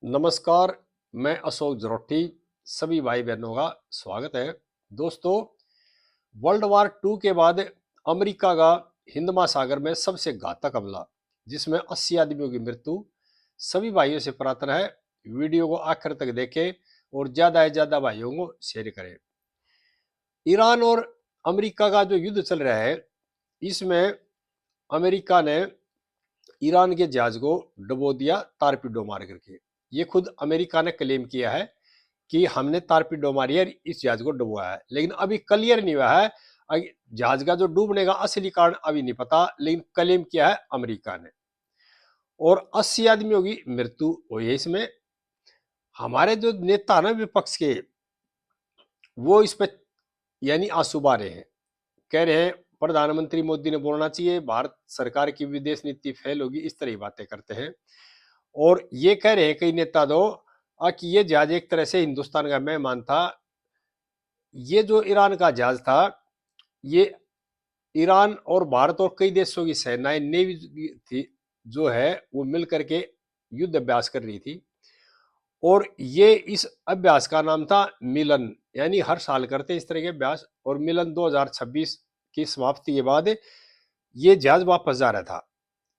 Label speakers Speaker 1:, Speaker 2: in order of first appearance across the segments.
Speaker 1: नमस्कार। मैं अशोक जरोटी। सभी भाई बहनों का स्वागत है। दोस्तों, वर्ल्ड वार टू के बाद अमेरिका का हिंद महासागर में सबसे घातक हमला, जिसमें 80 आदमियों की मृत्यु। सभी भाइयों से प्रार्थना है वीडियो को आखिर तक देखें और ज्यादा से ज्यादा भाइयों को शेयर करें। ईरान और अमेरिका का जो युद्ध चल रहा है, इसमें अमेरिका ने ईरान के जहाज को डुबो दिया टारपीडो मार करके। ये खुद अमेरिका ने क्लेम किया है कि हमने टारपीडो मारी है, इस जहाज को डुबोया है, लेकिन अभी क्लियर नहीं हुआ है। जहाज का जो डूबने का असली कारण अभी नहीं पता, लेकिन क्लेम किया है अमेरिका ने। और 80 आदमियों की मृत्यु हुई है इसमें। हमारे जो नेता ना विपक्ष के, वो इस पे यानी आंसू बहा रहे हैं। कह रहे हैं प्रधानमंत्री मोदी ने बोलना चाहिए, भारत सरकार की विदेश नीति फेल होगी, इस तरह की बातें करते हैं। और ये कह रहे हैं कई नेता दो कि ये जहाज एक तरह से हिंदुस्तान का मेहमान था। ये जो ईरान का जहाज था, ये ईरान और भारत और कई देशों की सेनाएं, नेवी थी जो है, वो मिल करके युद्ध अभ्यास कर रही थी। और ये इस अभ्यास का नाम था मिलन, यानी हर साल करते हैं इस तरह के अभ्यास। और मिलन 2026 की समाप्ति के बाद ये जहाज वापस जा रहा था।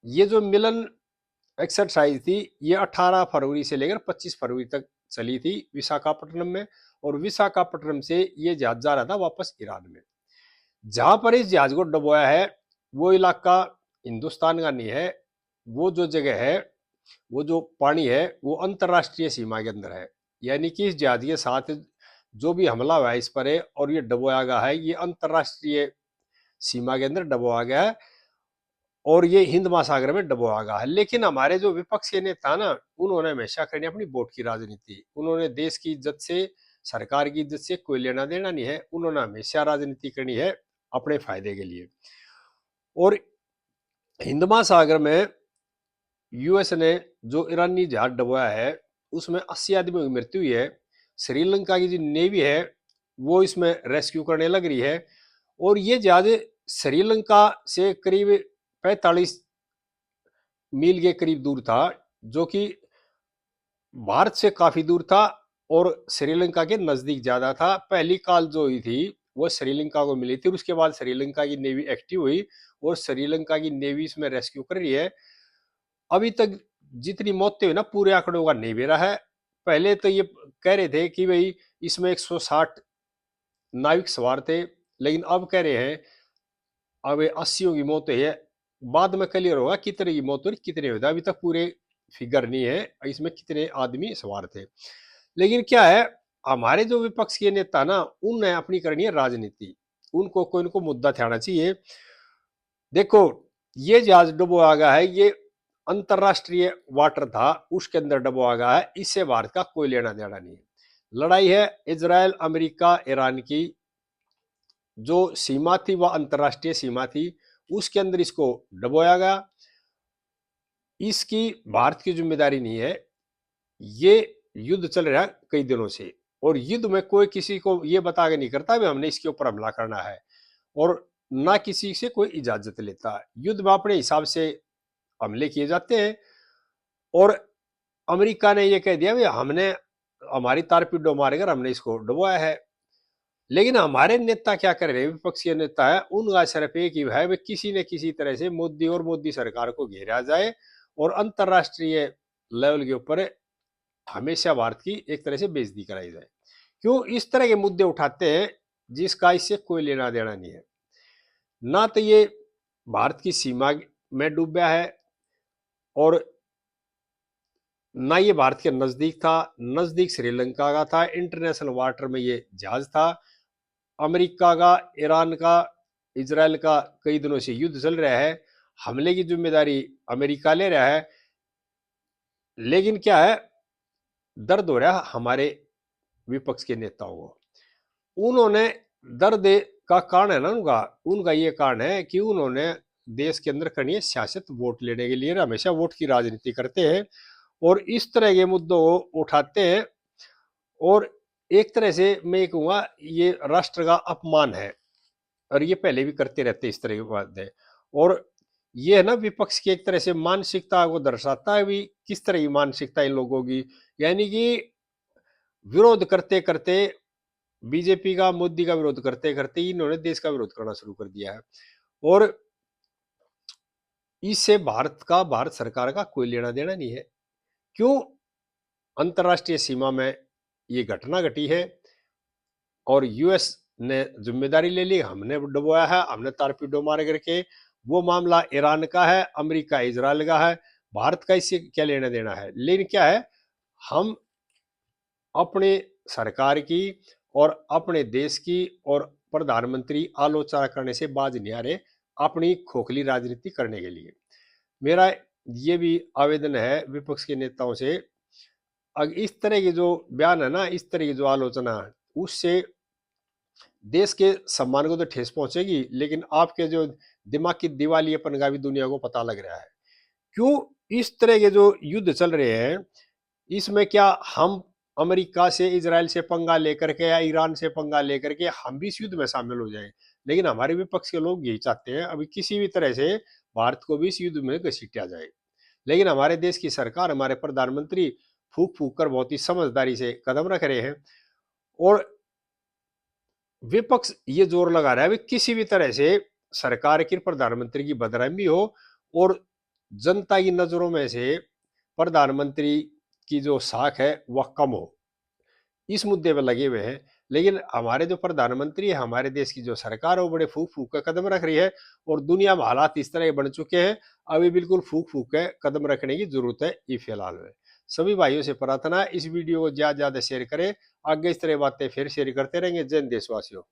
Speaker 1: ये जो मिलन एक्सरसाइज थी, ये 18 फरवरी से लेकर 25 फरवरी तक चली थी विशाखापट्टनम में। और विशाखापट्टनम से ये जहाज जा रहा था वापस ईरान में। जहां पर इस जहाज को डुबोया है, वो इलाका हिंदुस्तान का नहीं है। वो जो जगह है, वो जो पानी है, वो अंतरराष्ट्रीय सीमा के अंदर है। यानी कि इस जहाज के साथ जो भी हमला हुआ है इस पर है और ये डुबोया गया है, ये अंतरराष्ट्रीय सीमा के अंदर डुबोया गया है और ये हिंद महासागर में डुबोया गया है। लेकिन हमारे जो विपक्ष के नेता ना, उन्होंने हमेशा करनी अपनी वोट की राजनीति। उन्होंने देश की इज्जत से, सरकार की इज्जत से कोई लेना देना नहीं है। उन्होंने हमेशा राजनीति करनी है अपने फायदे के लिए। और हिंद महासागर में यूएस ने जो ईरानी जहाज डुबोया है, उसमें 80 आदमियों की मृत्यु हुई है। श्रीलंका की जो नेवी है, वो इसमें रेस्क्यू करने लग रही है। और ये जहाज श्रीलंका से करीब 45 मील के करीब दूर था, जो कि भारत से काफी दूर था और श्रीलंका के नजदीक ज्यादा था। पहली कॉल जो हुई थी वो श्रीलंका को मिली थी। उसके बाद श्रीलंका की नेवी एक्टिव हुई और श्रीलंका की नेवी इसमें रेस्क्यू कर रही है। अभी तक जितनी मौतें हुई ना, पूरे आंकड़ों का नहीं बेरा है। पहले तो ये कह रहे थे कि भाई इसमें 160 नाविक सवार थे, लेकिन अब कह रहे हैं अब 80 की मौत है। बाद में क्लियर होगा कितने की मौत हुई, कितने हुए थे। अभी तक पूरे फिगर नहीं है इसमें कितने आदमी सवार थे। लेकिन क्या है, हमारे जो विपक्ष के नेता ना, उन्हें अपनी करनी है राजनीति। उनको कोई इनको मुद्दा ठाना चाहिए। देखो, ये जहाज डुबोया गया है, ये अंतरराष्ट्रीय वाटर था, उसके अंदर डुबोया गया है। इससे भारत का कोई लेना देना नहीं है। लड़ाई है इजराइल अमेरिका ईरान की। जो सीमा थी वह अंतरराष्ट्रीय सीमा थी, उसके अंदर इसको डुबोया गया। इसकी भारत की जिम्मेदारी नहीं है। ये युद्ध चल रहा है कई दिनों से, और युद्ध में कोई किसी को ये बता के नहीं करता भी हमने इसके ऊपर हमला करना है, और ना किसी से कोई इजाजत लेता है। युद्ध में अपने हिसाब से हमले किए जाते हैं। और अमेरिका ने ये कह दिया भाई हमने, हमारी तारपीडो मारेकर हमने इसको डुबोया है। लेकिन हमारे नेता क्या कर रहे हैं, विपक्षी नेता है, उनका सिर्फ एक ही है, वे किसी न किसी तरह से मोदी और मोदी सरकार को घेरा जाए और अंतरराष्ट्रीय लेवल के ऊपर हमेशा भारत की एक तरह से बेइज्जती कराई जाए। क्यों इस तरह के मुद्दे उठाते हैं जिसका इससे कोई लेना देना नहीं है। ना तो ये भारत की सीमा में डूबा है, और ना ये भारत के नजदीक था। नजदीक श्रीलंका का था, इंटरनेशनल वाटर में ये जहाज था। अमेरिका का, ईरान का, इजराइल का कई दिनों से युद्ध चल रहा है। हमले की जिम्मेदारी अमेरिका ले रहा है। लेकिन क्या है, दर्द हो रहा है हमारे विपक्ष के नेताओं को। उन्होंने दर्द का कारण है ना, उनका उनका ये कारण है कि उन्होंने देश के अंदर करनी है सियासत, वोट लेने के लिए हमेशा वोट की राजनीति करते हैं और इस तरह के मुद्दों को उठाते हैं। और एक तरह से मैं कहूँगा ये राष्ट्र का अपमान है, और ये पहले भी करते रहते इस तरह की बात है। और ये है ना विपक्ष की एक तरह से मानसिकता को दर्शाता है भी, किस तरह की मानसिकता इन लोगों की। यानी कि विरोध करते करते, बीजेपी का, मोदी का विरोध करते करते इन्होंने देश का विरोध करना शुरू कर दिया है। और इससे भारत सरकार का कोई लेना देना नहीं है। क्यों? अंतर्राष्ट्रीय सीमा में ये घटना घटी है और यूएस ने जिम्मेदारी ले ली, हमने डुबोया है, हमने तारपीडो मार करके। वो मामला ईरान का है, अमेरिका इजराइल का है, भारत का इससे क्या लेना देना है। लेकिन क्या है, हम अपने सरकार की और अपने देश की और प्रधानमंत्री आलोचना करने से बाज नहीं आ रहे, अपनी खोखली राजनीति करने के लिए। मेरा ये भी आवेदन है विपक्ष के नेताओं से, अगर इस तरह के जो बयान है ना, इस तरह की जो आलोचना है, उससे देश के सम्मान को तो ठेस पहुंचेगी, लेकिन आपके जो दिमाग की दिवालियेपन का भी दुनिया को पता लग रहा है। क्यों? इस तरह के जो युद्ध चल रहे हैं, इसमें क्या हम अमेरिका से, इजराइल से पंगा लेकर के या ईरान से पंगा लेकर के हम भी इस युद्ध में शामिल हो जाएं? लेकिन हमारे विपक्ष के लोग यही चाहते हैं, अभी किसी भी तरह से भारत को भी इस युद्ध में घसीटा जाए। लेकिन हमारे देश की सरकार, हमारे प्रधानमंत्री फूक फूक कर बहुत ही समझदारी से कदम रख रहे हैं। और विपक्ष ये जोर लगा रहा है कि किसी भी तरह से सरकार की, प्रधानमंत्री की बदनामी हो और जनता की नजरों में से प्रधानमंत्री की जो साख है वह कम हो, इस मुद्दे पर लगे हुए हैं। लेकिन हमारे जो प्रधानमंत्री है, हमारे देश की जो सरकार है, वो बड़े फूक फूक का कदम रख रही है। और दुनिया में हालात इस तरह के बन चुके हैं, अभी बिल्कुल फूक फूक के कदम रखने की जरूरत है ये फिलहाल में। सभी भाइयों से प्रार्थना है इस वीडियो को ज्यादा ज्यादा शेयर करें, आगे इस तरह बातें फिर शेयर करते रहेंगे। जय हिंद देशवासियों।